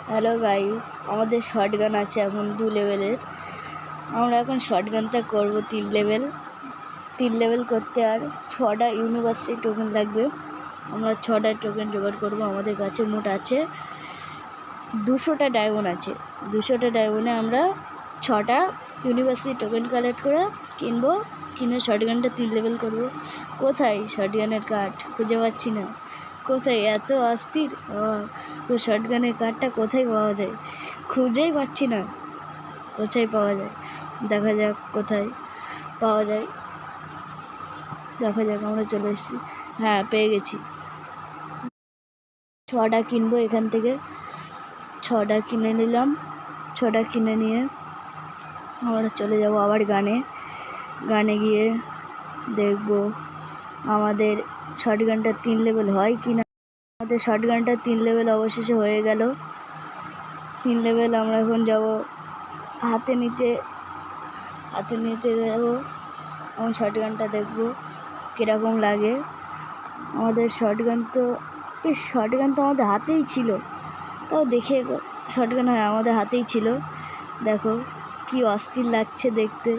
Hello guys, আমাদের shotgun আছে এখন 2 লেভেলের। আমরা এখন শটগানটা করব 3 লেভেল করতে আর 6টা ইউনিভার্সিটি টোকেন লাগবে। আমরা 6টা টোকেন জোগাড় করব। আমাদের কাছে মোট আছে 200টা ডায়মন্ড আছে। 200টা ডায়মন্ডে আমরা 6টা ইউনিভার্সিটি টোকেন কালেক্ট করে কিনে শটগানটা 3 লেভেল করব। কোথায় শটগানের কার্ড খুঁজে পাচ্ছি না। কোথায় এত অস্থির শটগানের কার্ডটা কোথায় পাওয়া যায়, খুঁজেই পাচ্ছি না কোথায় পাওয়া যায়। দেখা যাক কোথায় পাওয়া যায়, দেখা যাক। আমরা চলে এসেছি, হ্যাঁ পেয়ে গেছি। 6টা কিনবো এখান থেকে। 6টা কিনে নিলাম। 6টা কিনে নিয়ে আমরা চলে যাব আবার গানে গিয়ে দেখব আমাদের শটগানটা 3 লেভেল হয় কি না। আমাদের শটগানটা 3 লেভেল অবশেষে হয়ে গেল। 3 লেভেল আমরা এখন যাব হাতে নিতে যাব। আমার শটগানটা দেখব কীরকম লাগে। আমাদের শটগান তো আমাদের হাতেই ছিল, তাও দেখে শটগান আমাদের হাতেই ছিল। দেখো কি অস্থির লাগছে দেখতে।